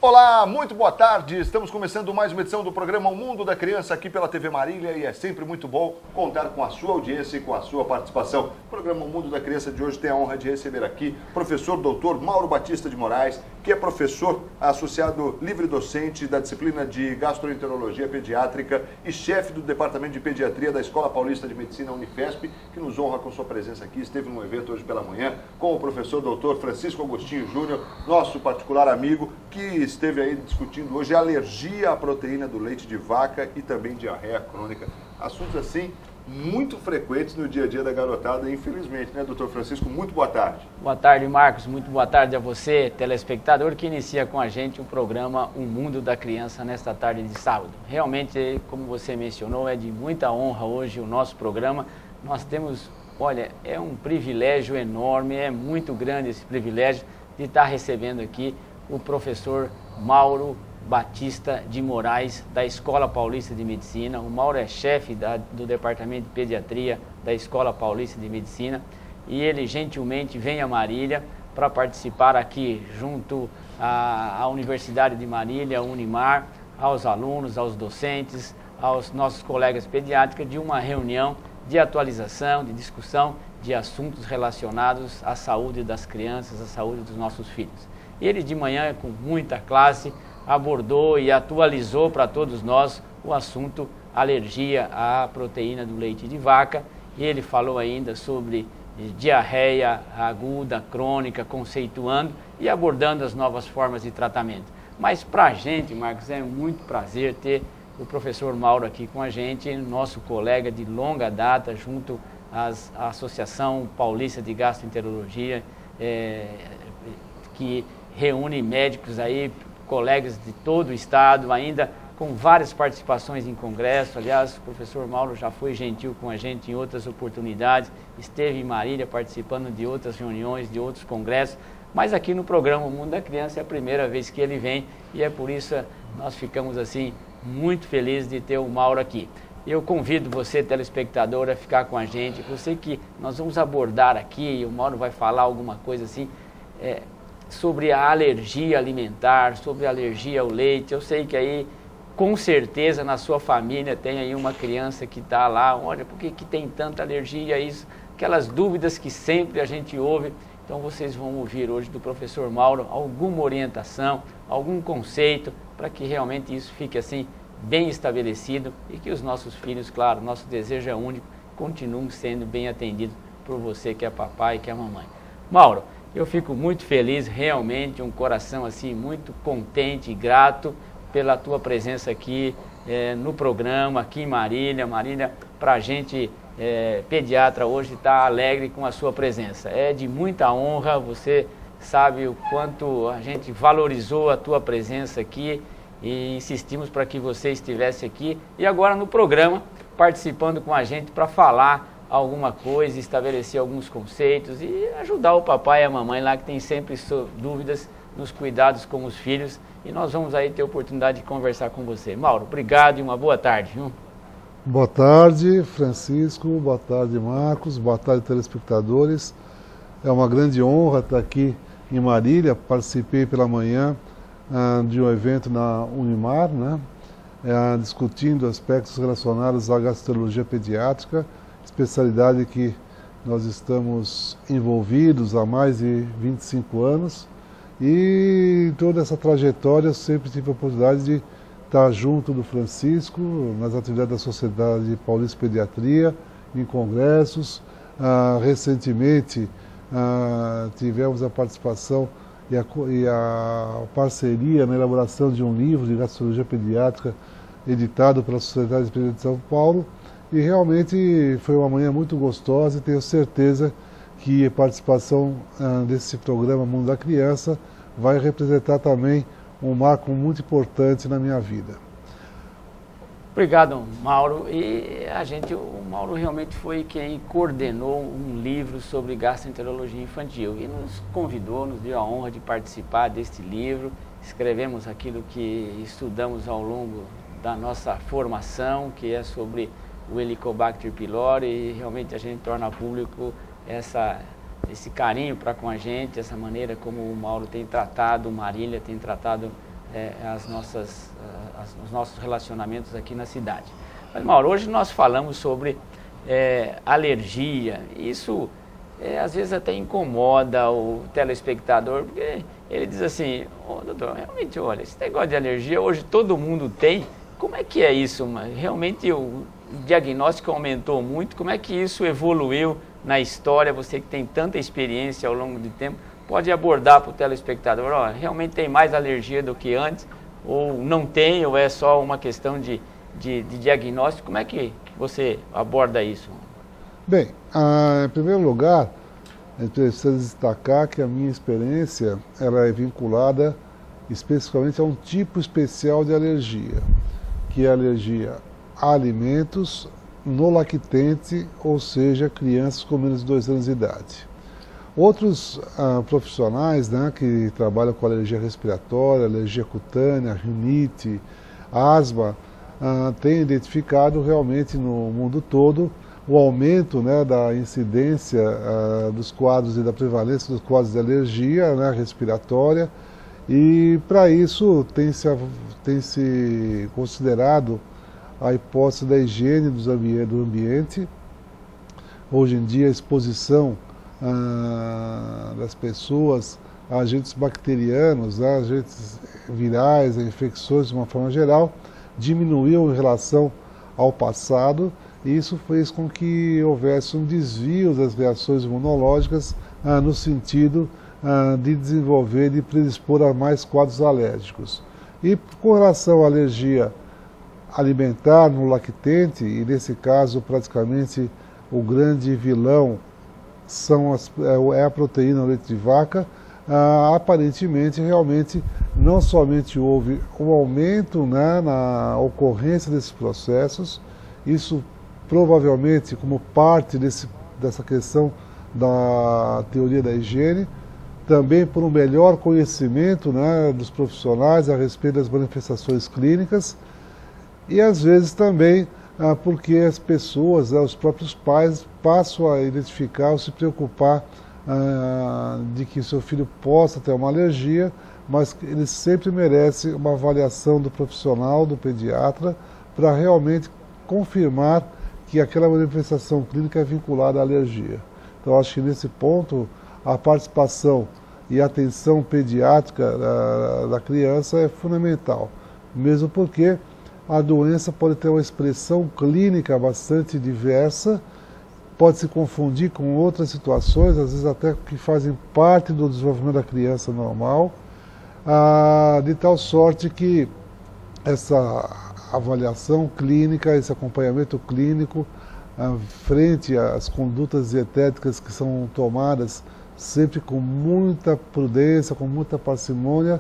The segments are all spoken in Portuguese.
Olá, muito boa tarde. Estamos começando mais uma edição do programa O Mundo da Criança aqui pela TV Marília e é sempre muito bom contar com a sua audiência e com a sua participação. O programa O Mundo da Criança de hoje tem a honra de receber aqui o professor Dr. Mauro Batista de Moraes, que é professor associado livre-docente da disciplina de Gastroenterologia Pediátrica e chefe do Departamento de Pediatria da Escola Paulista de Medicina Unifesp, que nos honra com sua presença aqui. Esteve num evento hoje pela manhã com o professor Dr. Francisco Agostinho Júnior, nosso particular amigo, que esteve aí discutindo hoje alergia à proteína do leite de vaca e também diarreia crônica. Assuntos assim muito frequentes no dia a dia da garotada, infelizmente, né, doutor Francisco? Muito boa tarde. Boa tarde, Marcos. Muito boa tarde a você, telespectador, que inicia com a gente o programa O Mundo da Criança nesta tarde de sábado. Realmente, como você mencionou, é de muita honra hoje o nosso programa. Nós temos, olha, é um privilégio enorme, é muito grande esse privilégio de estar recebendo aqui o professor Mauro Batista de Moraes, da Escola Paulista de Medicina. O Mauro é chefe do Departamento de Pediatria da Escola Paulista de Medicina e ele gentilmente vem a Marília para participar aqui junto à Universidade de Marília, a Unimar, aos alunos, aos docentes, aos nossos colegas pediátricos, de uma reunião de atualização, de discussão de assuntos relacionados à saúde das crianças, à saúde dos nossos filhos. Ele de manhã, com muita classe, abordou e atualizou para todos nós o assunto alergia à proteína do leite de vaca. Ele falou ainda sobre diarreia aguda, crônica, conceituando e abordando as novas formas de tratamento. Mas para a gente, Marcos, é muito prazer ter o professor Mauro aqui com a gente, nosso colega de longa data junto à Associação Paulista de Gastroenterologia, que reúne médicos aí, colegas de todo o estado, ainda com várias participações em congresso. Aliás, o professor Mauro já foi gentil com a gente em outras oportunidades, esteve em Marília participando de outras reuniões, de outros congressos, mas aqui no programa O Mundo da Criança é a primeira vez que ele vem e é por isso nós ficamos assim muito felizes de ter o Mauro aqui. Eu convido você, telespectador, a ficar com a gente. Eu sei que nós vamos abordar aqui, e o Mauro vai falar alguma coisa assim, sobre a alergia alimentar, sobre a alergia ao leite. Eu sei que aí, com certeza, na sua família tem aí uma criança que está lá, olha, por que tem tanta alergia a isso? Aquelas dúvidas que sempre a gente ouve. Então vocês vão ouvir hoje do professor Mauro alguma orientação, algum conceito, para que realmente isso fique assim, bem estabelecido e que os nossos filhos, claro, nosso desejo é único, continuem sendo bem atendidos por você que é papai e que é mamãe. Mauro, eu fico muito feliz, realmente, um coração assim muito contente e grato pela tua presença aqui no programa, aqui em Marília. Marília, para a gente, pediatra, hoje está alegre com a sua presença. É de muita honra, você sabe o quanto a gente valorizou a tua presença aqui e insistimos para que você estivesse aqui. E agora no programa, participando com a gente para falar alguma coisa, estabelecer alguns conceitos e ajudar o papai e a mamãe lá que tem sempre dúvidas nos cuidados com os filhos. E nós vamos aí ter a oportunidade de conversar com você. Mauro, obrigado e uma boa tarde. Boa tarde, Francisco. Boa tarde, Marcos. Boa tarde, telespectadores. É uma grande honra estar aqui em Marília. Participei pela manhã de um evento na Unimar, né? Discutindo aspectos relacionados à gastroenterologia pediátrica, especialidade que nós estamos envolvidos há mais de 25 anos e em toda essa trajetória eu sempre tive a oportunidade de estar junto do Francisco nas atividades da Sociedade Paulista de Pediatria, em congressos. Recentemente tivemos a participação e a parceria na elaboração de um livro de gastroenterologia pediátrica editado pela Sociedade de Pediatria de São Paulo. E realmente foi uma manhã muito gostosa e tenho certeza que a participação desse programa Mundo da Criança vai representar também um marco muito importante na minha vida. Obrigado, Mauro. E o Mauro realmente foi quem coordenou um livro sobre gastroenterologia infantil e nos convidou, nos deu a honra de participar deste livro. Escrevemos aquilo que estudamos ao longo da nossa formação, que é sobre o Helicobacter pylori, e realmente a gente torna público esse carinho para com a gente, essa maneira como o Mauro tem tratado, o Marília tem tratado os nossos relacionamentos aqui na cidade. Mas, Mauro, hoje nós falamos sobre alergia. Isso às vezes até incomoda o telespectador, porque ele diz assim, doutor, realmente, olha, esse negócio de alergia hoje todo mundo tem. Como é que é isso? Realmente o diagnóstico aumentou muito, como é que isso evoluiu na história? Você que tem tanta experiência ao longo do tempo, pode abordar para o telespectador, realmente tem mais alergia do que antes, ou não tem, ou é só uma questão de diagnóstico? Como é que você aborda isso? Bem, em primeiro lugar, a gente precisa destacar que a minha experiência ela é vinculada especificamente a um tipo especial de alergia, que é a alergia a alimentos no lactente, ou seja, crianças com menos de 2 anos de idade. Outros profissionais, né, que trabalham com alergia respiratória, alergia cutânea, rinite, asma, têm identificado realmente no mundo todo o aumento, né, da incidência dos quadros e da prevalência dos quadros de alergia, né, respiratória, e para isso tem se considerado a hipótese da higiene do ambiente. Hoje em dia a exposição das pessoas a agentes bacterianos, a agentes virais, a infecções de uma forma geral, diminuiu em relação ao passado, e isso fez com que houvesse um desvio das reações imunológicas no sentido de desenvolver e de predispor a mais quadros alérgicos. E com relação à alergia alimentar no lactente, e nesse caso praticamente o grande vilão é a proteína no leite de vaca, aparentemente, realmente, não somente houve um aumento, né, na ocorrência desses processos, isso provavelmente como parte dessa questão da teoria da higiene, também por um melhor conhecimento, né, dos profissionais a respeito das manifestações clínicas, e às vezes também porque as pessoas, os próprios pais, passam a identificar ou se preocupar de que seu filho possa ter uma alergia, mas ele sempre merece uma avaliação do profissional, do pediatra, para realmente confirmar que aquela manifestação clínica é vinculada à alergia. Então, acho que nesse ponto, a participação e a atenção pediátrica da criança é fundamental, mesmo porque a doença pode ter uma expressão clínica bastante diversa, pode se confundir com outras situações, às vezes até que fazem parte do desenvolvimento da criança normal, de tal sorte que essa avaliação clínica, esse acompanhamento clínico, frente às condutas dietéticas que são tomadas sempre com muita prudência, com muita parcimônia,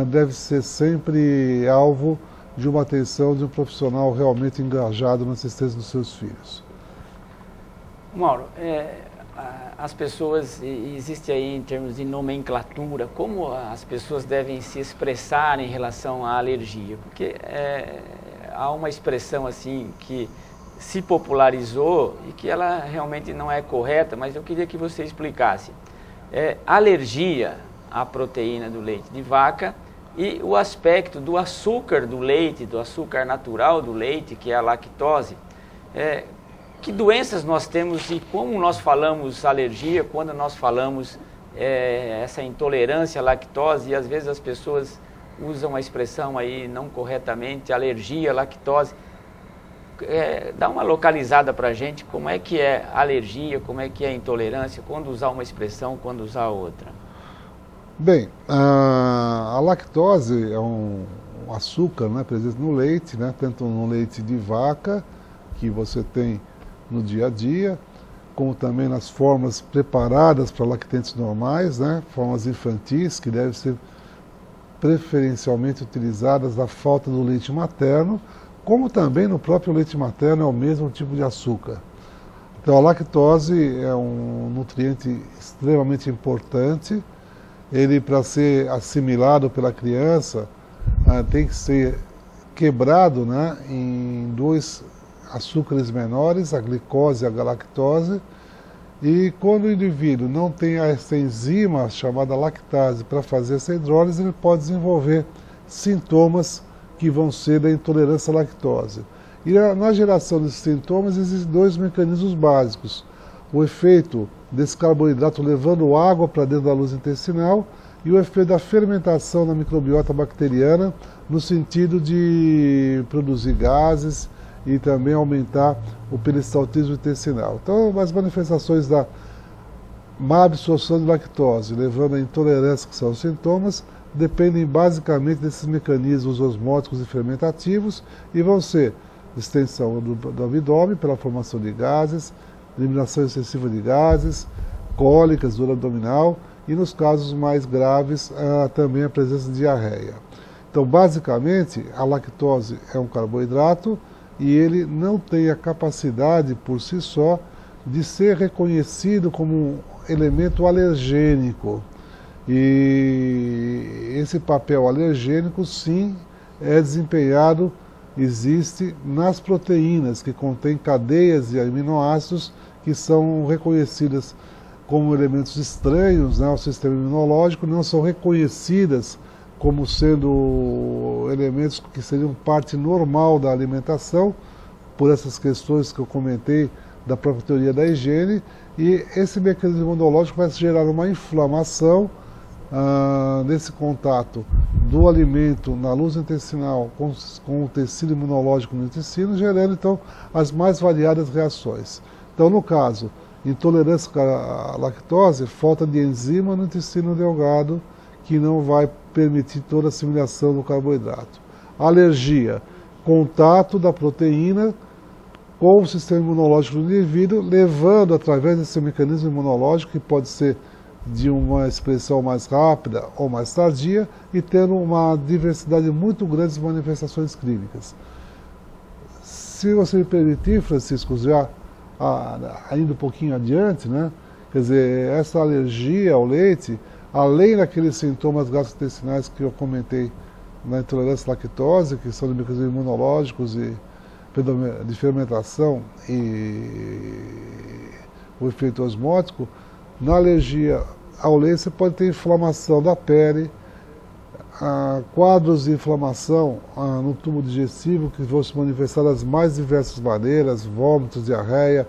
deve ser sempre alvo de uma atenção de um profissional realmente engajado na assistência dos seus filhos. Mauro, as pessoas, existe aí em termos de nomenclatura, como as pessoas devem se expressar em relação à alergia? Porque há uma expressão assim que se popularizou e que ela realmente não é correta, mas eu queria que você explicasse. Alergia à proteína do leite de vaca e o aspecto do açúcar do leite, do açúcar natural do leite, que é a lactose. Que doenças nós temos e como nós falamos alergia, quando nós falamos essa intolerância à lactose, e às vezes as pessoas usam a expressão aí não corretamente, alergia à lactose. Dá uma localizada para a gente, como é que é alergia, como é que é intolerância, quando usar uma expressão, quando usar outra. Bem, a lactose é um açúcar, né, presente no leite, né, tanto no leite de vaca, que você tem no dia a dia, como também nas formas preparadas para lactentes normais, né, formas infantis, que devem ser preferencialmente utilizadas na falta do leite materno, como também no próprio leite materno é o mesmo tipo de açúcar. Então a lactose é um nutriente extremamente importante. Ele, para ser assimilado pela criança, tem que ser quebrado, né, em 2 açúcares menores, a glicose e a galactose, e quando o indivíduo não tem essa enzima chamada lactase para fazer essa hidrólise, ele pode desenvolver sintomas que vão ser da intolerância à lactose. E na geração desses sintomas existem dois mecanismos básicos. O efeito desse carboidrato levando água para dentro da luz intestinal e o efeito da fermentação na microbiota bacteriana no sentido de produzir gases e também aumentar o peristaltismo intestinal. Então, as manifestações da má absorção de lactose, levando à intolerância, que são os sintomas, dependem basicamente desses mecanismos osmóticos e fermentativos e vão ser distensão do abdômen pela formação de gases, eliminação excessiva de gases, cólicas, dor abdominal e, nos casos mais graves, também a presença de diarreia. Então, basicamente, a lactose é um carboidrato e ele não tem a capacidade, por si só, de ser reconhecido como um elemento alergênico. E esse papel alergênico, sim, é desempenhado, existe nas proteínas, que contêm cadeias de aminoácidos que são reconhecidas como elementos estranhos ao sistema imunológico, não são reconhecidas como sendo elementos que seriam parte normal da alimentação, por essas questões que eu comentei da própria teoria da higiene, e esse mecanismo imunológico vai gerar uma inflamação nesse contato do alimento na luz intestinal com o tecido imunológico no intestino, gerando então as mais variadas reações. Então, no caso, intolerância à lactose, falta de enzima no intestino delgado, que não vai permitir toda a assimilação do carboidrato. Alergia, contato da proteína com o sistema imunológico do indivíduo, levando através desse mecanismo imunológico, que pode ser de uma expressão mais rápida ou mais tardia, e tendo uma diversidade muito grande de manifestações clínicas. Se você me permitir, Francisco, já indo um pouquinho adiante, né? Quer dizer, essa alergia ao leite, além daqueles sintomas gastrointestinais que eu comentei na intolerância à lactose, que são de mecanismos imunológicos e de fermentação e o efeito osmótico, na alergia ao leite você pode ter inflamação da pele, quadros de inflamação no tubo digestivo que vão se manifestar das mais diversas maneiras, vômitos, diarreia,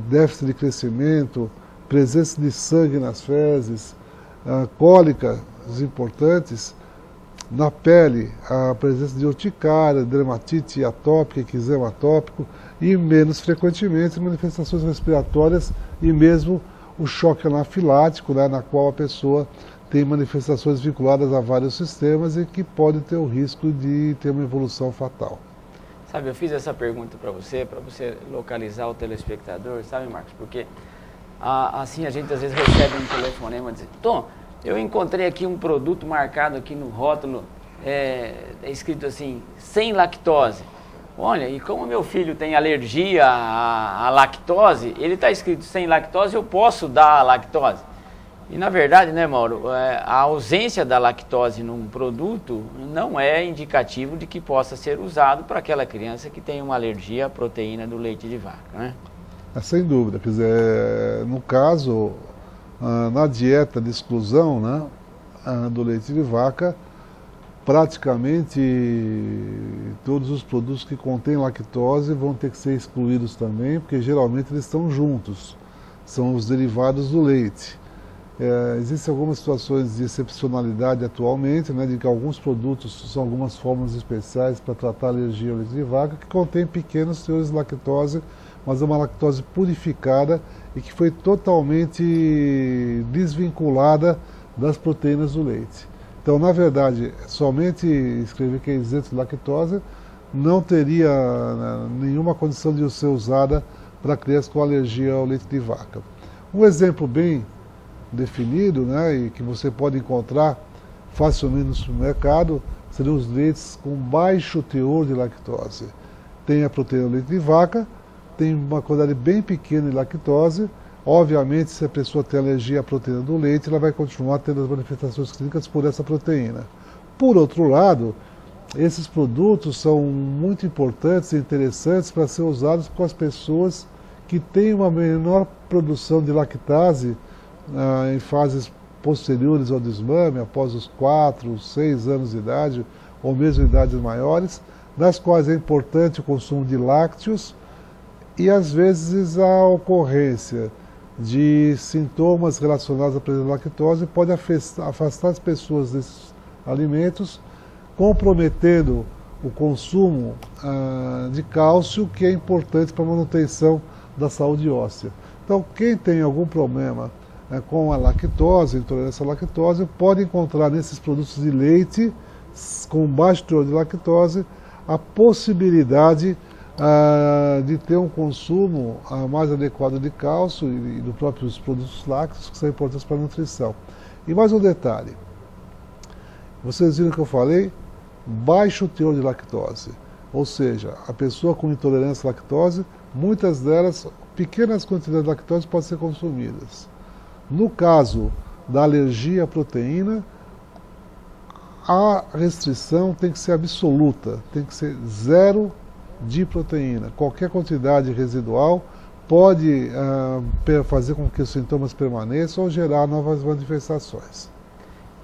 déficit de crescimento, presença de sangue nas fezes, cólicas importantes. Na pele, a presença de urticária, dermatite atópica, eczema atópico e, menos frequentemente, manifestações respiratórias e mesmo o choque anafilático, né, na qual a pessoa tem manifestações vinculadas a vários sistemas e que pode ter o risco de ter uma evolução fatal. Sabe, eu fiz essa pergunta para você localizar o telespectador, sabe, Marcos? Porque assim a gente às vezes recebe um telefonema dizendo: Tom, eu encontrei aqui um produto marcado aqui no rótulo, é escrito assim, sem lactose. Olha, e como meu filho tem alergia à lactose, ele está escrito sem lactose, eu posso dar a lactose. E na verdade, né, Mauro, a ausência da lactose num produto não é indicativo de que possa ser usado para aquela criança que tem uma alergia à proteína do leite de vaca, né? Sem dúvida, quer dizer, no caso, na dieta de exclusão, né, do leite de vaca, praticamente todos os produtos que contêm lactose vão ter que ser excluídos também, porque geralmente eles estão juntos, são os derivados do leite. Existem algumas situações de excepcionalidade atualmente, né, de que alguns produtos são algumas fórmulas especiais para tratar a alergia ao leite de vaca, que contém pequenos teores de lactose, mas é uma lactose purificada e que foi totalmente desvinculada das proteínas do leite. Então, na verdade, somente escrever que é isento de lactose não teria nenhuma condição de ser usada para crianças com alergia ao leite de vaca. Um exemplo bem definido, né, e que você pode encontrar facilmente no supermercado, seriam os leites com baixo teor de lactose. Tem a proteína do leite de vaca, tem uma quantidade bem pequena de lactose. Obviamente, se a pessoa tem alergia à proteína do leite, ela vai continuar tendo as manifestações clínicas por essa proteína. Por outro lado, esses produtos são muito importantes e interessantes para ser usados com as pessoas que têm uma menor produção de lactase em fases posteriores ao desmame, após os 4, 6 anos de idade, ou mesmo idades maiores, das quais é importante o consumo de lácteos e, às vezes, a ocorrência de sintomas relacionados à presença de lactose pode afastar as pessoas desses alimentos, comprometendo o consumo de cálcio, que é importante para a manutenção da saúde óssea. Então, quem tem algum problema com a lactose, intolerância à lactose, pode encontrar nesses produtos de leite com baixo teor de lactose a possibilidade de ter um consumo mais adequado de cálcio e dos próprios produtos lácteos, que são importantes para a nutrição. E mais um detalhe, vocês viram que eu falei, baixo teor de lactose, ou seja, a pessoa com intolerância à lactose, muitas delas, pequenas quantidades de lactose podem ser consumidas. No caso da alergia à proteína, a restrição tem que ser absoluta, tem que ser 0 de proteína. Qualquer quantidade residual pode fazer com que os sintomas permaneçam ou gerar novas manifestações.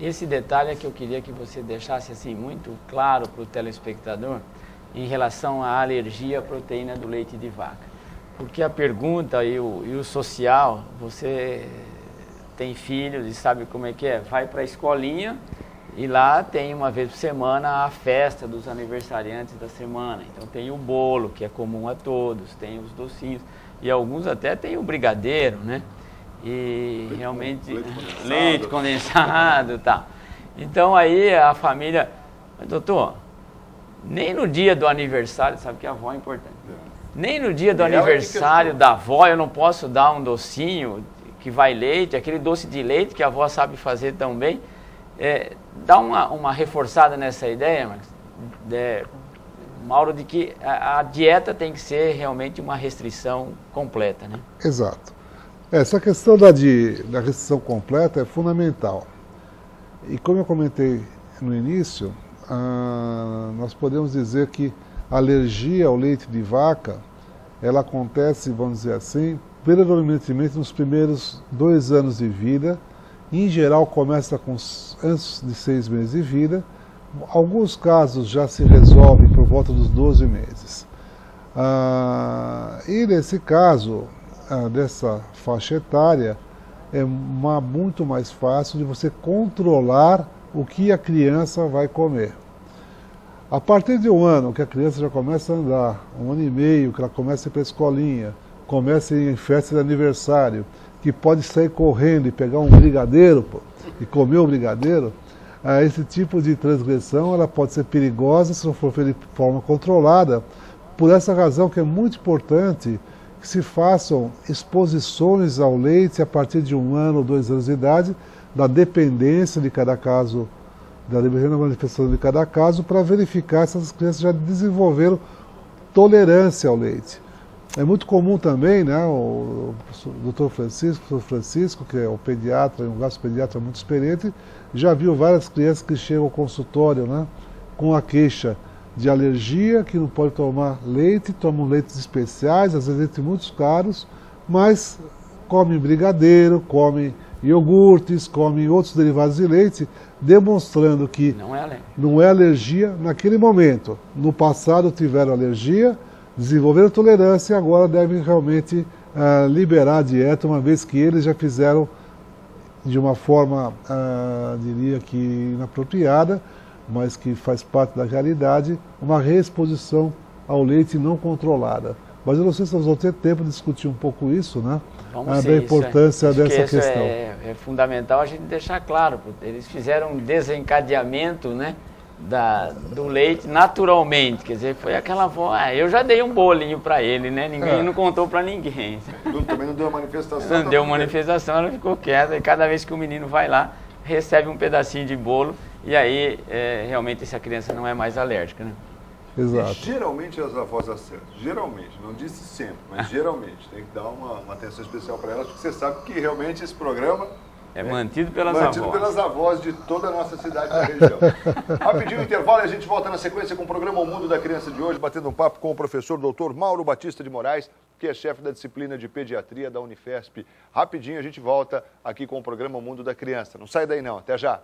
Esse detalhe é que eu queria que você deixasse assim muito claro para o telespectador em relação à alergia à proteína do leite de vaca. Porque a pergunta e o social, você tem filhos e sabe como é que é, vai para a escolinha e lá tem uma vez por semana a festa dos aniversariantes da semana. Então tem o bolo, que é comum a todos, tem os docinhos e alguns até tem o brigadeiro, né? E realmente leite condensado, tá. Então aí a família, mas doutor, nem no dia do aniversário, sabe que a avó é importante. Nem no dia do aniversário da avó eu não posso dar um docinho que vai leite, aquele doce de leite que a avó sabe fazer tão bem. Dá uma reforçada nessa ideia, Marcos, Mauro, de que a dieta tem que ser realmente uma restrição completa, né? Exato. Essa questão da restrição completa é fundamental. E como eu comentei no início, nós podemos dizer que a alergia ao leite de vaca, ela acontece, vamos dizer assim, predominantemente nos primeiros 2 anos de vida. Em geral, começa antes de 6 meses de vida. Alguns casos já se resolvem por volta dos 12 meses. E nesse caso, dessa faixa etária, é muito mais fácil de você controlar o que a criança vai comer. A partir de 1 ano, que a criança já começa a andar, 1 ano e meio, que ela começa a ir para a escolinha, começa a ir em festa de aniversário, que pode sair correndo e pegar um brigadeiro e comer o brigadeiro, esse tipo de transgressão ela pode ser perigosa se não for feita de forma controlada. Por essa razão que é muito importante que se façam exposições ao leite a partir de 1 ano ou 2 anos de idade, da dependência de cada caso, da manifestação de cada caso, para verificar se as crianças já desenvolveram tolerância ao leite. É muito comum também, né, o Dr. Francisco, que é o pediatra, um gastropediatra muito experiente, já viu várias crianças que chegam ao consultório, né, com a queixa de alergia, que não pode tomar leite, tomam leites especiais, às vezes leites muito caros, mas comem brigadeiro, comem iogurtes, comem outros derivados de leite, demonstrando que não é alergia naquele momento. No passado tiveram alergia, desenvolveram tolerância e agora devem realmente liberar a dieta, uma vez que eles já fizeram de uma forma, diria que inapropriada, mas que faz parte da realidade, uma reexposição ao leite não controlada. Mas eu não sei se nós vamos ter tempo de discutir um pouco isso, né? Da importância dessa questão. É fundamental a gente deixar claro, eles fizeram um desencadeamento, né, do leite naturalmente, quer dizer, foi aquela avó, eu já dei um bolinho para ele, né? Ninguém não contou para ninguém. Também não deu manifestação. Não deu manifestação, ela ficou quieta, e cada vez que o menino vai lá, recebe um pedacinho de bolo, e aí realmente essa criança não é mais alérgica, né? Exato. E geralmente as avós acertam, geralmente, não disse sempre, mas geralmente, tem que dar uma atenção especial para elas, porque você sabe que realmente esse programa é mantido pelas avós de toda a nossa cidade e da região. Rapidinho intervalo e a gente volta na sequência com o programa O Mundo da Criança de hoje, batendo um papo com o professor Dr. Mauro Batista de Moraes, que é chefe da disciplina de pediatria da Unifesp. Rapidinho a gente volta aqui com o programa Mundo da Criança. Não sai daí não, até já!